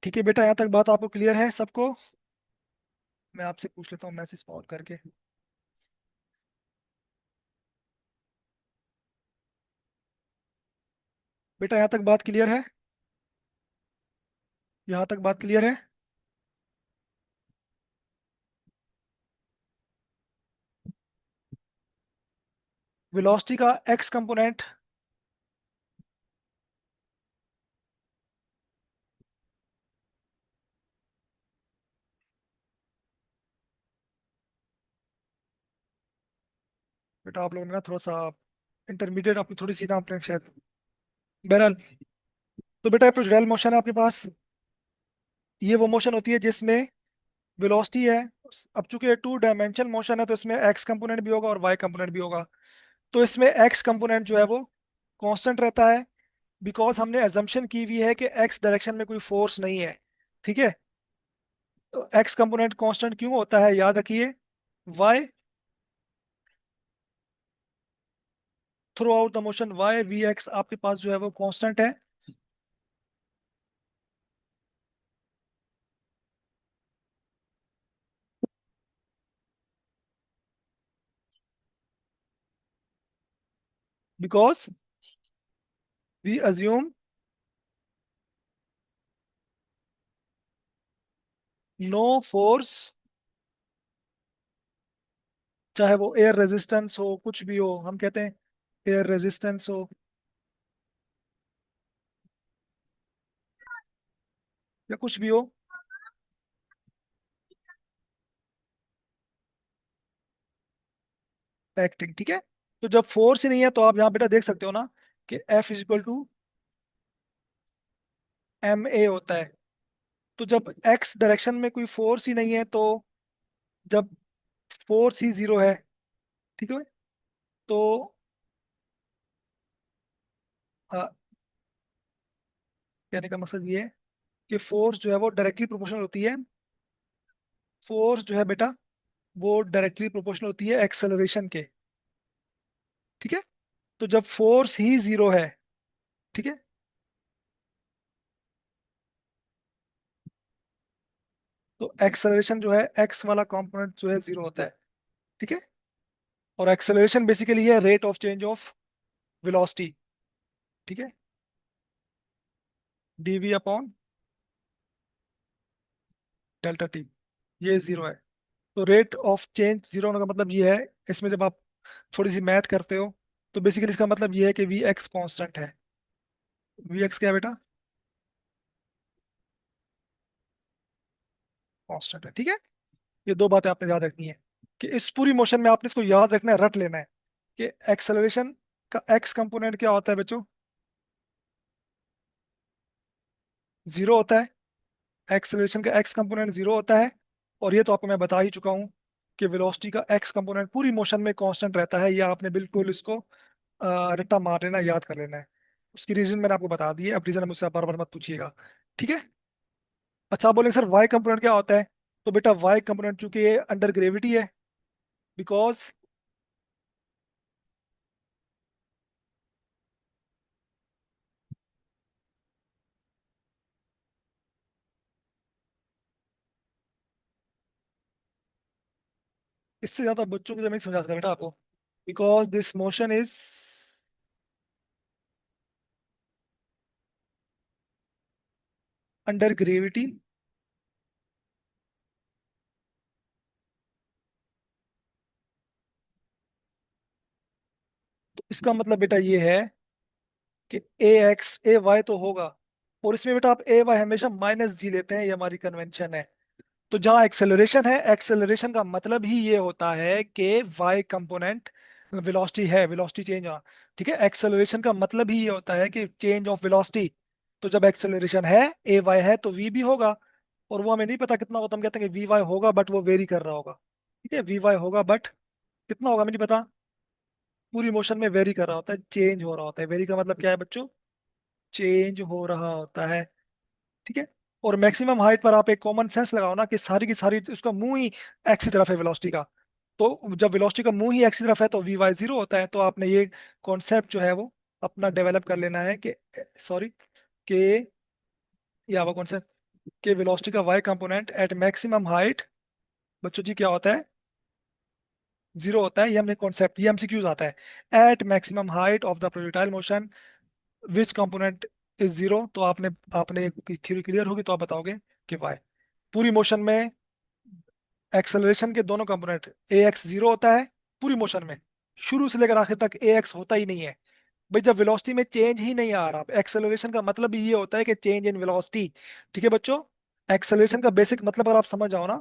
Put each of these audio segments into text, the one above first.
ठीक है बेटा, यहाँ तक बात आपको क्लियर है सबको? मैं आपसे पूछ लेता हूँ मैसेज फॉरवर्ड करके। बेटा यहाँ तक बात क्लियर है? यहाँ तक बात क्लियर है? वेलोसिटी का एक्स कंपोनेंट। बेटा आप लोगों ने ना थोड़ा सा इंटरमीडिएट आपकी थोड़ी सी ना आपने शायद। बहरहाल, तो बेटा प्रोजेक्टाइल मोशन है आपके पास। ये वो मोशन होती है जिसमें वेलोसिटी है। अब चूंकि ये टू डायमेंशन मोशन है तो इसमें एक्स कंपोनेंट भी होगा और वाई कंपोनेंट भी होगा। तो इसमें एक्स कंपोनेंट जो है वो कांस्टेंट रहता है, बिकॉज हमने एजम्पशन की हुई है कि एक्स डायरेक्शन में कोई फोर्स नहीं है। ठीक है। तो एक्स कंपोनेंट कांस्टेंट क्यों होता है, याद रखिए। Y throughout the motion, Y V X आपके पास जो है वो कांस्टेंट है। Because we assume no force, चाहे वो एयर रेजिस्टेंस हो, कुछ भी हो, हम कहते हैं एयर रेजिस्टेंस हो या कुछ भी हो, एक्टिंग। ठीक है। तो जब फोर्स ही नहीं है तो आप यहाँ बेटा देख सकते हो ना कि F is equal to m a होता है। तो जब एक्स डायरेक्शन में कोई फोर्स ही नहीं है, तो जब फोर्स ही जीरो है, ठीक है, तो आ, कहने का मकसद ये है कि फोर्स जो है वो डायरेक्टली प्रोपोर्शनल होती है। फोर्स जो है बेटा वो डायरेक्टली प्रोपोर्शनल होती है एक्सेलरेशन के। ठीक है। तो जब फोर्स ही जीरो है, ठीक है, तो एक्सेलरेशन जो है एक्स वाला कंपोनेंट जो है जीरो होता है। ठीक है। और एक्सेलरेशन बेसिकली है rate of change of velocity. ठीक है। डीवी अपॉन डेल्टा टी, ये जीरो है। तो रेट ऑफ चेंज जीरो होने का मतलब ये है, इसमें जब आप थोड़ी सी मैथ करते हो तो बेसिकली इसका मतलब ये है कि वी एक्स कॉन्स्टेंट है। वी एक्स क्या है बेटा? कॉन्स्टेंट है। ठीक है। ये दो बातें आपने याद रखनी है कि इस पूरी मोशन में आपने इसको याद रखना है, रट लेना है कि एक्सेलरेशन का एक्स कंपोनेंट क्या होता है बच्चों? जीरो होता है। एक्सेलरेशन का एक्स कंपोनेंट जीरो होता है। और ये तो आपको मैं बता ही चुका हूँ कि वेलोसिटी का एक्स कंपोनेंट पूरी मोशन में कांस्टेंट रहता है। ये आपने बिल्कुल इसको रट्टा मार लेना, याद कर लेना है। उसकी रीजन मैंने आपको बता दी है, अब रीजन मुझसे बार बार मत पूछिएगा। ठीक है। अच्छा, आप बोलेंगे सर वाई कंपोनेंट क्या होता है? तो बेटा वाई कंपोनेंट चूंकि ये अंडर ग्रेविटी है, बिकॉज इससे ज्यादा बच्चों को जब नहीं समझा सकता बेटा आपको। Because this motion is under gravity, तो इसका मतलब बेटा ये है कि ए एक्स ए वाई तो होगा, और इसमें बेटा आप ए वाई हमेशा माइनस जी लेते हैं, ये हमारी कन्वेंशन है। तो जहाँ एक्सेलरेशन है, एक्सेलरेशन का मतलब ही ये होता है कि वाई कंपोनेंट वेलोसिटी है, वेलोसिटी चेंज। हाँ, ठीक है, एक्सेलरेशन का मतलब ही ये होता है कि चेंज ऑफ वेलोसिटी। तो जब एक्सेलरेशन है, ए वाई है, तो वी भी होगा। और वो हमें नहीं पता कितना होता, हम कहते हैं कि वी वाई होगा बट वो वेरी कर रहा होगा। ठीक है, वी वाई होगा बट कितना होगा हमें नहीं पता। पूरी मोशन में वेरी कर रहा होता है, चेंज हो रहा होता है। वेरी का मतलब क्या है बच्चों? चेंज हो रहा होता है। ठीक है। और मैक्सिमम हाइट पर आप एक कॉमन सेंस लगाओ ना कि सारी की सारी उसका मुंह ही एक्स की तरफ है वेलोसिटी का। तो जब वेलोसिटी का मुंह ही एक्स की तरफ है तो वी वाई जीरो होता है। तो आपने ये कॉन्सेप्ट जो है वो अपना डेवलप कर लेना है कि सॉरी, कि ये आपका कॉन्सेप्ट कि वेलोसिटी का Y component at maximum height, बच्चों जी क्या होता है, जीरो होता है। ये हमने कॉन्सेप्ट, ये एमसीक्यूज आता है। At maximum height of the projectile motion which component is zero. तो आपने आपने थ्योरी क्लियर होगी तो आप बताओगे कि वाई। पूरी मोशन में एक्सेलरेशन के दोनों कंपोनेंट, ए एक्स जीरो होता है पूरी मोशन में, शुरू से लेकर आखिर तक ए एक्स होता ही नहीं है। भाई जब वेलोसिटी में चेंज ही नहीं आ रहा, एक्सेलरेशन का मतलब ही ये होता है कि चेंज इन वेलोसिटी। ठीक है बच्चों, एक्सेलरेशन का बेसिक मतलब अगर आप समझ जाओ ना,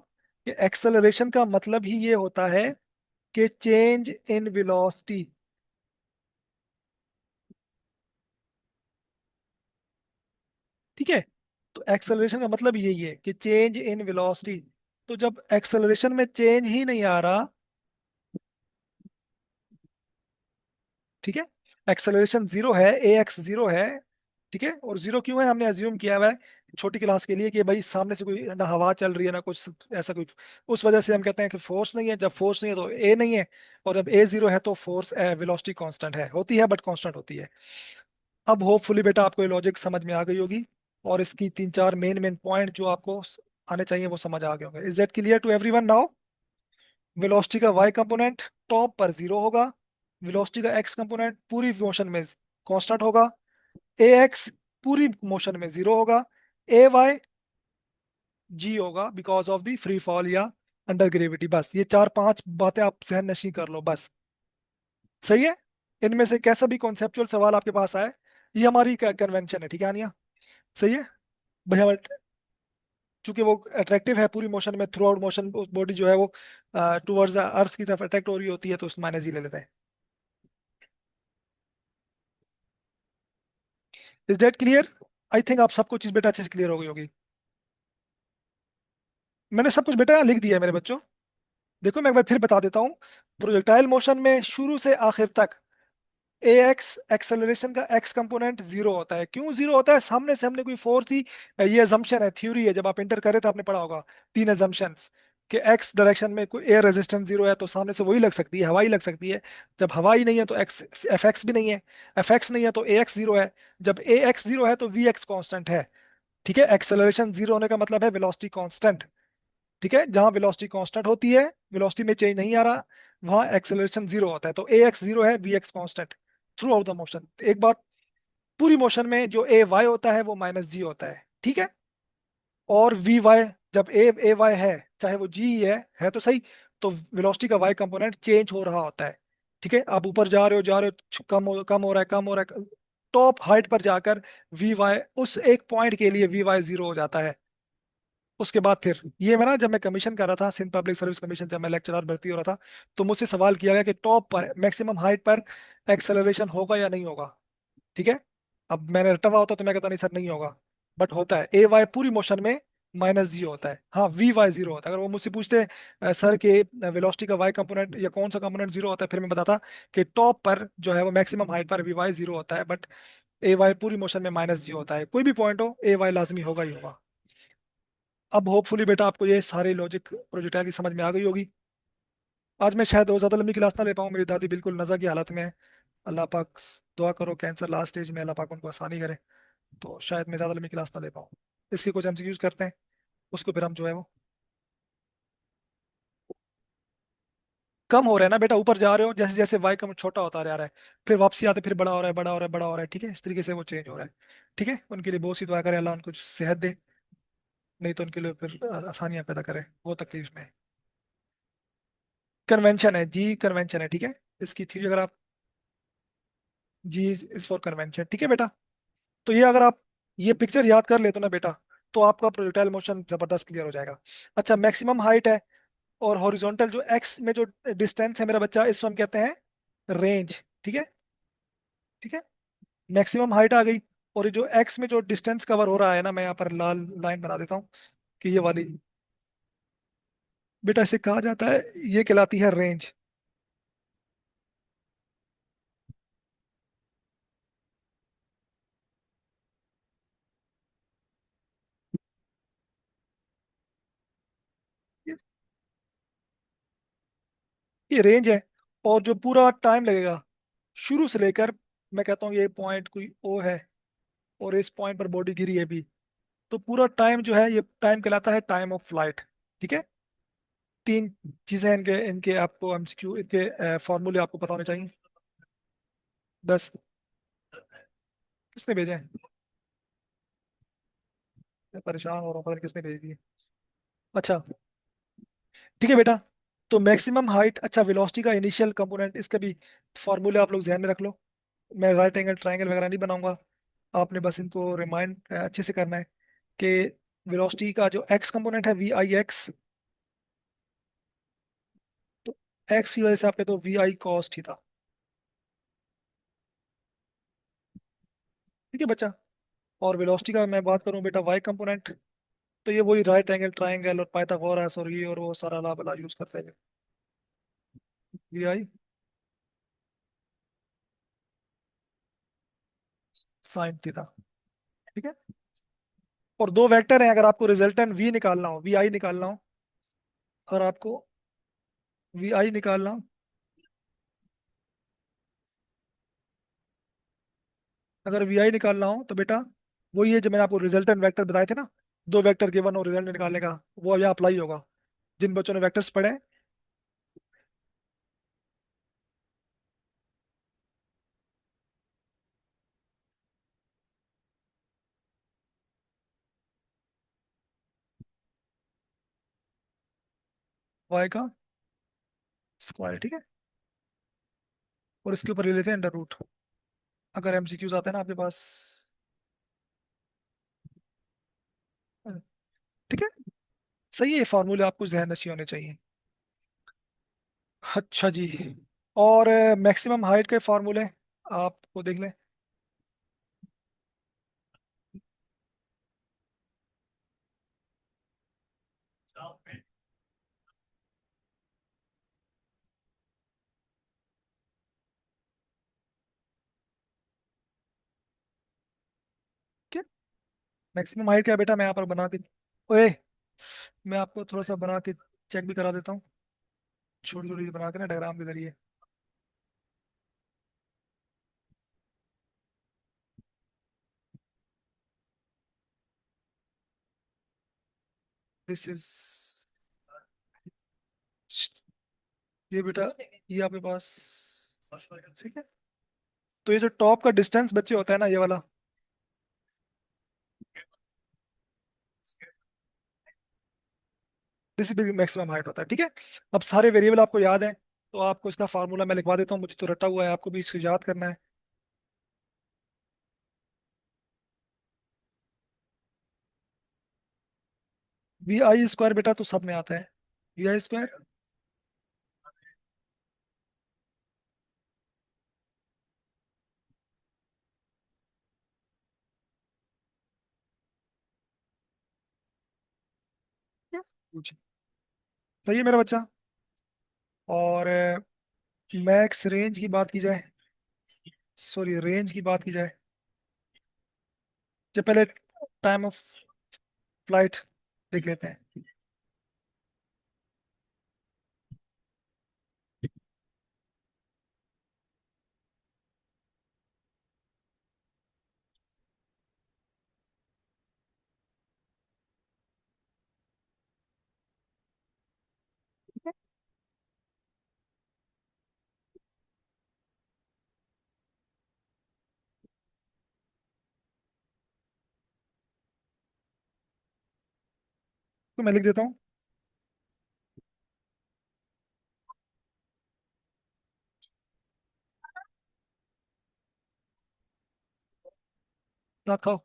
कि एक्सेलरेशन का मतलब ही ये होता है कि चेंज इन वेलोसिटी। ठीक है, तो एक्सेलरेशन का मतलब यही है कि चेंज इन वेलोसिटी। तो जब एक्सेलरेशन में चेंज ही नहीं आ रहा, ठीक है, एक्सेलरेशन जीरो है, ए एक्स जीरो है, ठीक है, और जीरो क्यों है, हमने अज्यूम किया हुआ है छोटी क्लास के लिए कि भाई सामने से कोई ना हवा चल रही है ना कुछ ऐसा कुछ, उस वजह से हम कहते हैं कि फोर्स नहीं है। जब फोर्स नहीं है तो ए नहीं है, और जब ए जीरो है तो फोर्स वेलोसिटी कांस्टेंट है, होती है बट कांस्टेंट होती है। अब होपफुली बेटा आपको ये लॉजिक समझ में आ गई होगी, और इसकी तीन चार मेन मेन पॉइंट जो आपको आने चाहिए वो समझ आ गए होंगे। Is that clear to everyone now? Velocity का वाई कंपोनेंट टॉप पर जीरो होगा, वेलोसिटी का एक्स कंपोनेंट पूरी मोशन में कांस्टेंट होगा, ए एक्स पूरी मोशन में जीरो होगा, ए वाई जी होगा because of the free fall या अंडर ग्रेविटी। बस ये चार पांच बातें आप सहन नशीं कर लो बस। सही है, इनमें से कैसा भी कॉन्सेप्चुअल सवाल आपके पास आए, ये हमारी कन्वेंशन है, ठीक है आनिया? सही है भैया। चूंकि वो अट्रैक्टिव है पूरी मोशन में, थ्रू आउट मोशन बॉडी जो है वो टूवर्ड्स द अर्थ की तरफ अट्रैक्ट हो रही होती है, तो उस माइनस ही ले लेते हैं। Is that clear? I think आप सबको चीज बेटा अच्छे से क्लियर हो गई होगी। मैंने सब कुछ बेटा यहाँ लिख दिया है मेरे बच्चों। देखो मैं एक बार फिर बता देता हूँ। प्रोजेक्टाइल मोशन में शुरू से आखिर तक ए एक्स एक्सेलरेशन का एक्स कंपोनेंट जीरो होता है। क्यों जीरो होता है? सामने से हमने कोई फोर्स ही, ये अजम्पशन है, थ्योरी है, जब आप इंटर करे तो आपने पढ़ा होगा तीन अजम्पशंस, कि एक्स डायरेक्शन में कोई एयर रेजिस्टेंस जीरो है तो सामने से वही लग सकती है, हवा ही लग सकती है। जब हवा ही नहीं है तो एक्स एफ एक्स भी नहीं है, एफ एक्स नहीं है तो ए एक्स जीरो है, जब ए एक्स जीरो है तो वी एक्स कॉन्स्टेंट है। ठीक है, एक्सेलरेशन जीरो होने का मतलब है वेलोसिटी कांस्टेंट। ठीक है, जहां वेलोसिटी कांस्टेंट होती है, वेलोसिटी में चेंज नहीं आ रहा, वहां एक्सेलरेशन जीरो होता है। तो ए एक्स जीरो है, V X constant throughout the motion. एक बात, पूरी मोशन में जो ए वाई होता है वो माइनस जी होता है, ठीक है। और वी वाई, जब ए वाई है, चाहे वो जी ही है तो सही, तो वेलोसिटी का वाई कंपोनेंट चेंज हो रहा होता है। ठीक है, आप ऊपर जा रहे हो, कम हो रहा है, कम हो रहा है, टॉप हाइट पर जाकर वी वाई उस एक पॉइंट के लिए वी वाई जीरो हो जाता है। उसके बाद फिर ये मैं ना, जब मैं कमीशन कर रहा था, सिंध पब्लिक सर्विस कमीशन, जब मैं लेक्चरर भर्ती हो रहा था, तो मुझसे सवाल किया गया कि टॉप पर मैक्सिमम हाइट पर एक्सेलरेशन होगा या नहीं होगा। ठीक है, अब मैंने रटा हुआ होता तो मैं कहता नहीं सर नहीं होगा, बट होता है। ए वाई पूरी मोशन में माइनस जी होता है, हाँ वी वाई जीरो होता है। अगर वो मुझसे पूछते सर के वेलोसिटी का वाई कंपोनेंट या कौन सा कंपोनेंट जीरो होता है, फिर मैं बताता कि टॉप पर जो है वो मैक्सिमम हाइट पर वी वाई जीरो होता है, बट ए वाई पूरी मोशन में माइनस जी होता है। कोई भी पॉइंट हो, ए वाई लाजमी होगा ही होगा। अब होपफुली बेटा आपको ये सारे लॉजिक प्रोजेक्टाइल की समझ में आ गई होगी। आज मैं शायद और ज्यादा लंबी क्लास ना ले पाऊँ, मेरी दादी बिल्कुल नज़ा की हालत में है। अल्लाह पाक दुआ करो, कैंसर लास्ट स्टेज में, अल्लाह पाक उनको आसानी करे। तो शायद मैं ज्यादा लंबी क्लास ना ले पाऊँ। इसकी कुछ एमसीक्यूज करते हैं, उसको फिर हम जो है वो, कम हो रहा है ना बेटा, ऊपर जा रहे हो जैसे जैसे वाई कम छोटा होता जा रहा है, फिर वापसी आते फिर बड़ा हो रहा है, बड़ा हो रहा है, बड़ा हो रहा है। ठीक है, इस तरीके से वो चेंज हो रहा है। ठीक है, उनके लिए बहुत सी दुआ करे, अल्लाह उनको सेहत दे, नहीं तो उनके लिए फिर आसानियां पैदा करे, वो तकलीफ में है। कन्वेंशन है जी, कन्वेंशन है, ठीक है। इसकी थ्योरी अगर आप, जी इज फॉर कन्वेंशन, ठीक है बेटा। तो ये अगर आप ये पिक्चर याद कर लेते हो ना बेटा, तो आपका प्रोजेक्टाइल मोशन जबरदस्त क्लियर हो जाएगा। अच्छा, मैक्सिमम हाइट है, और हॉरिजॉन्टल जो एक्स में जो डिस्टेंस है मेरा बच्चा, इसको हम कहते हैं रेंज। ठीक है, ठीक है, मैक्सिमम हाइट आ गई, और ये जो एक्स में जो डिस्टेंस कवर हो रहा है ना, मैं यहाँ पर लाल लाइन बना देता हूँ कि ये वाली, बेटा इसे कहा जाता है, ये कहलाती है रेंज। ये रेंज है, और जो पूरा टाइम लगेगा शुरू से लेकर, मैं कहता हूँ ये पॉइंट कोई ओ है, और इस पॉइंट पर बॉडी गिरी है भी, तो पूरा टाइम जो है ये टाइम कहलाता है टाइम ऑफ फ्लाइट। ठीक है। तीन चीजें हैं इनके इनके आपको एमसीक्यू इनके फॉर्मूले आपको पता होने चाहिए। 10। किसने भेजे हैं? मैं परेशान हो रहा हूँ, पता नहीं किसने भेज दिए। अच्छा। ठीक है बेटा। तो मैक्सिमम हाइट, अच्छा वेलोसिटी का इनिशियल कंपोनेंट, इसका भी फॉर्मूले आप लोग ध्यान में रख लो। मैं राइट एंगल ट्रायंगल वगैरह नहीं बनाऊंगा। आपने बस इनको रिमाइंड अच्छे से करना है कि वेलोसिटी का जो एक्स कंपोनेंट है वी आई एक्स, तो एक्स की वजह से आपके तो वी आई कॉस थीटा। ठीक है बच्चा। और वेलोसिटी का मैं बात करूं बेटा वाई कंपोनेंट, तो ये वही राइट एंगल ट्रायंगल और पाइथागोरस और ये और वो सारा ला बला यूज करते हैं। V I sine theta. ठीक है। और दो वेक्टर हैं, अगर आपको रिजल्टेंट वी निकालना हो, वी आई निकालना हो, और आपको वी आई निकालना हो, अगर वी आई निकालना हो तो बेटा वही है जो मैंने आपको रिजल्टेंट वेक्टर बताए थे ना, दो वेक्टर गिवन और रिजल्ट निकालने का, वो यहाँ अप्लाई होगा। जिन बच्चों ने वेक्टर्स पढ़े हैं। वाई का स्क्वायर। ठीक है। और इसके ऊपर ले लेते हैं अंडर रूट, अगर एमसीक्यूज आते हैं ना आपके पास। ठीक है। सही है, फॉर्मूले आपको जहन नशी होने चाहिए। अच्छा जी। और मैक्सिमम हाइट के फॉर्मूले आपको देख लें। ठीक है। मैक्सिमम हाइट क्या है बेटा, मैं यहाँ पर बना के, ओए, मैं आपको थोड़ा सा बना के चेक भी करा देता हूँ, छोटी छोटी बना के ना डायग्राम के जरिए। दिस इज, ये बेटा, ये आपके पास। ठीक है। तो ये जो टॉप का डिस्टेंस बच्चे होता है ना, ये वाला, दिस इज मैक्सिमम हाइट होता है। ठीक है। अब सारे वेरिएबल आपको याद है, तो आपको इसका फार्मूला मैं लिखवा देता हूँ, मुझे तो रटा हुआ है, आपको भी इसको याद करना है। वी आई स्क्वायर बेटा तो सब में आता है, वी आई स्क्वायर। सही है मेरा बच्चा। और मैक्स रेंज की बात की जाए, सॉरी रेंज की बात की जाए, जो पहले टाइम ऑफ फ्लाइट देख लेते हैं। तो मैं लिख देता हूँ। ना खाओ।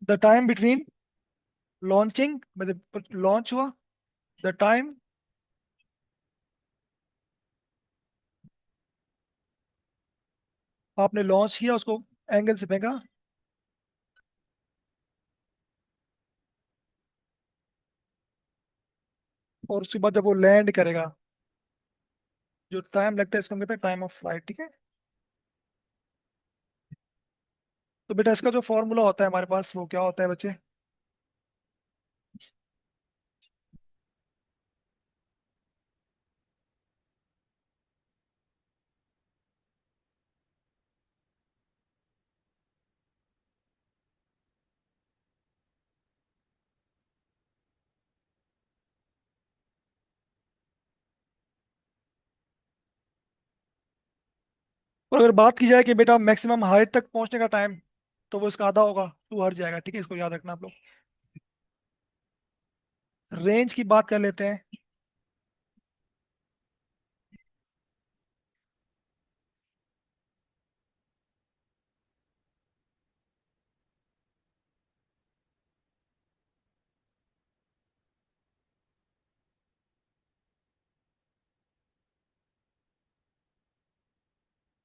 द टाइम बिटवीन लॉन्चिंग, मतलब लॉन्च हुआ, द टाइम, आपने लॉन्च किया उसको, एंगल से फेंका, और उसके बाद जब वो लैंड करेगा, जो टाइम लगता है इसको हम कहते हैं टाइम ऑफ फ्लाइट। ठीक है। तो बेटा इसका जो फॉर्मूला होता है हमारे पास, वो क्या होता है बच्चे? और अगर बात की जाए कि बेटा मैक्सिमम हाइट तक पहुंचने का टाइम, तो वो इसका आधा होगा, 2 हट जाएगा। ठीक है, इसको याद रखना आप लोग। रेंज की बात कर लेते हैं।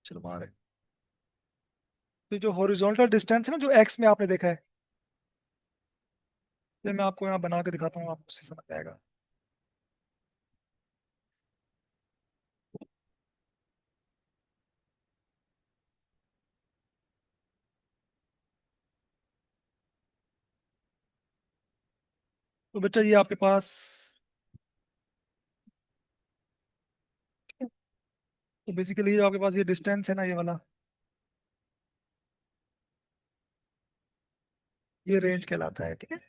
चलो मारे। तो जो हॉरिजॉन्टल डिस्टेंस है ना, जो एक्स में आपने देखा है, ये मैं आपको यहाँ बना के दिखाता हूँ, आपको उससे समझ आएगा। तो बच्चा ये आपके पास, तो बेसिकली जो आपके पास ये डिस्टेंस है ना, ये वाला, ये रेंज कहलाता है। ठीक है।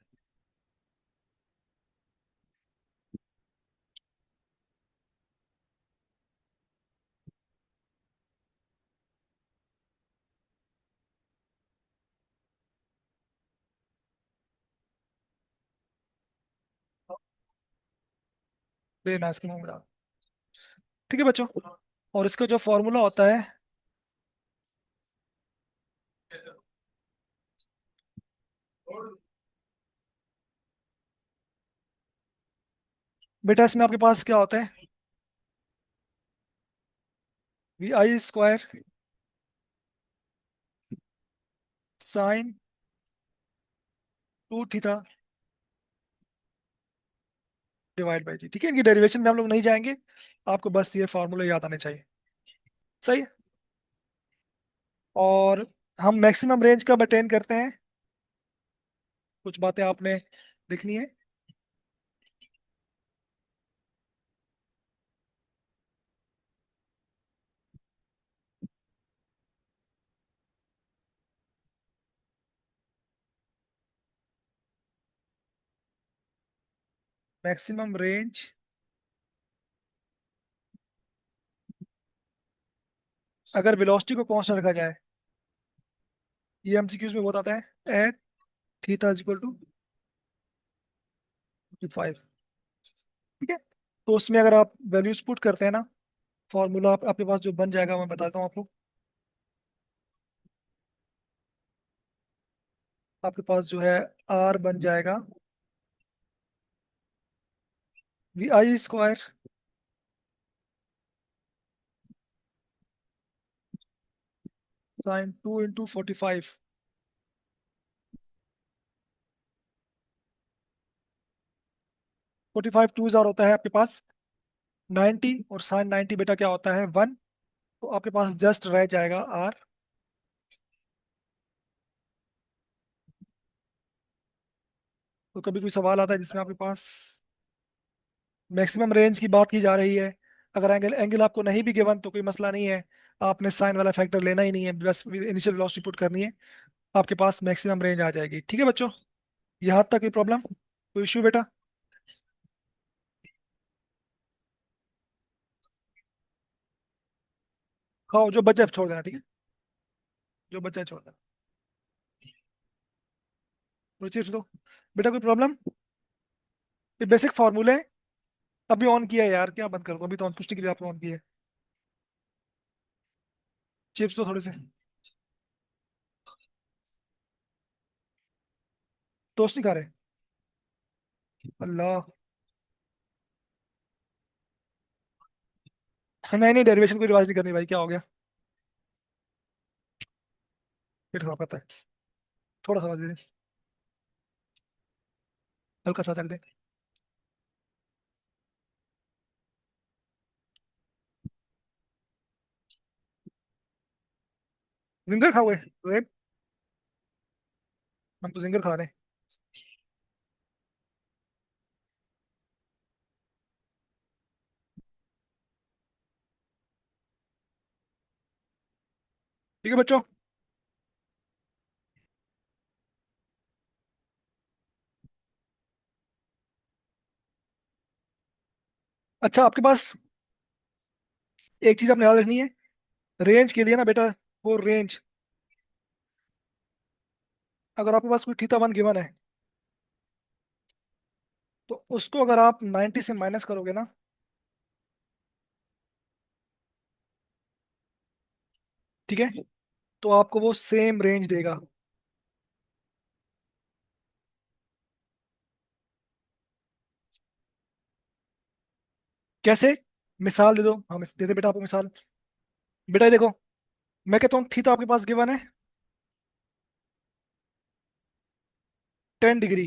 लेना इसके मुंह में डाल। ठीक है बच्चों, और इसका जो फॉर्मूला होता है, बेटा इसमें आपके पास क्या होता है, VI² sine 2 theta divide by g. ठीक है, इनकी डेरिवेशन में हम लोग नहीं जाएंगे, आपको बस ये फॉर्मूला याद आने चाहिए। सही है। और हम मैक्सिमम रेंज कब अटेन करते हैं, कुछ बातें आपने लिखनी है। मैक्सिमम रेंज अगर वेलोसिटी को कांस्टेंट रखा जाए, ये एमसीक्यूज में बहुत आता है, at theta is equal to 5। ठीक है। तो उसमें अगर आप वैल्यूज पुट करते हैं ना, फॉर्मूला आपके पास जो बन जाएगा, मैं बताता हूँ आपको। आपके पास जो है, आर बन जाएगा VI² साइन 2 × 45। 45 टू जार होता है आपके पास 90, और साइन 90 बेटा क्या होता है, 1। तो आपके पास जस्ट रह जाएगा आर। तो कभी कोई सवाल आता है जिसमें आपके पास मैक्सिमम रेंज की बात की जा रही है, अगर एंगल एंगल आपको नहीं भी गिवन तो कोई मसला नहीं है, आपने साइन वाला फैक्टर लेना ही नहीं है, बस इनिशियल वेलोसिटी पुट करनी है, आपके पास मैक्सिमम रेंज आ जाएगी। ठीक है बच्चों, यहाँ तक कोई प्रॉब्लम, कोई इश्यू बेटा? खाओ, जो बचे छोड़ देना। ठीक है, जो बचा है छोड़ देना। कोई चिप्स दो बेटा, कोई प्रॉब्लम? ये बेसिक फार्मूले हैं। अभी ऑन किया है यार, क्या बंद कर दो, अभी तो ऑन पुष्टि के लिए आपने ऑन किया है। चिप्स दो थोड़े से। टोस्ट नहीं खा रहे? अल्लाह। नहीं नहीं, डेरिवेशन कोई रिवाज नहीं करनी भाई, क्या हो गया? पेट खराब करता है। थोड़ा सा दे दे, हल्का सा चल दे। जिंगर खा हुए रेब, हम तो जिंगर खा रहे हैं। ठीक है बच्चों। अच्छा, आपके पास एक चीज आपने याद रखनी है, रेंज के लिए ना बेटा, वो रेंज, अगर आपके पास कोई थीटा वन गिवन है, तो उसको अगर आप 90 से माइनस करोगे ना, ठीक है, तो आपको वो सेम रेंज देगा। कैसे? मिसाल दे दो, हम दे दे बेटा आपको मिसाल। बेटा ये देखो, मैं कहता हूँ थीटा आपके पास गिवन है 10 डिग्री।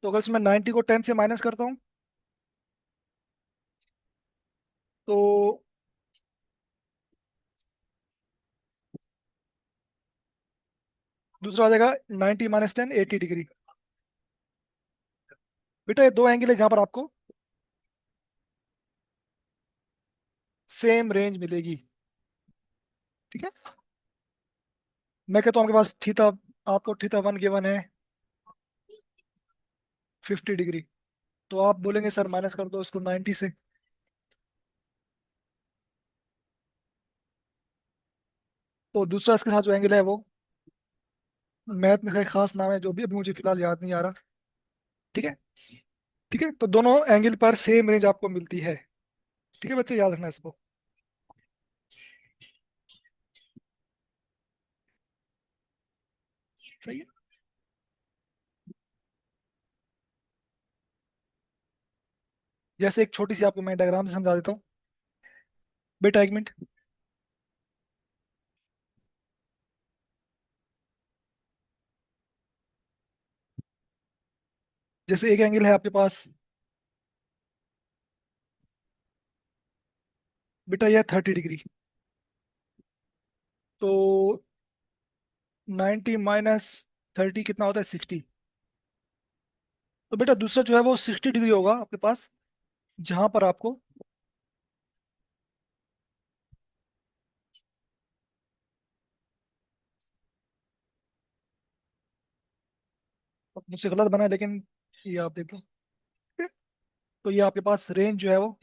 तो अगर इसमें 90 को 10 से माइनस करता हूँ, तो दूसरा आ जाएगा 90 - 10, 80 डिग्री। बेटा ये दो एंगल है जहां पर आपको सेम रेंज मिलेगी। ठीक है, मैं कहता हूँ आपके पास थीटा, आपको थीटा वन गिवन है 50 डिग्री। तो आप बोलेंगे सर माइनस कर दो उसको 90 से। तो दूसरा इसके साथ जो एंगल है वो मैथ में का एक खास नाम है जो भी अभी मुझे फिलहाल याद नहीं आ रहा। ठीक है। ठीक है, तो दोनों एंगल पर सेम रेंज आपको मिलती है। ठीक है बच्चे, याद रखना इसको। सही है। जैसे एक छोटी सी आपको मैं डायग्राम से समझा देता हूँ। बेटा एक मिनट। जैसे एक एंगल है आपके पास, बेटा यह 30 डिग्री। तो 90 - 30 कितना होता है? 60। तो बेटा दूसरा जो है वो 60 डिग्री होगा आपके पास, जहां पर आपको, मुझसे गलत बना है लेकिन ये आप देखो। ठीक है? तो ये आपके पास रेंज जो है वो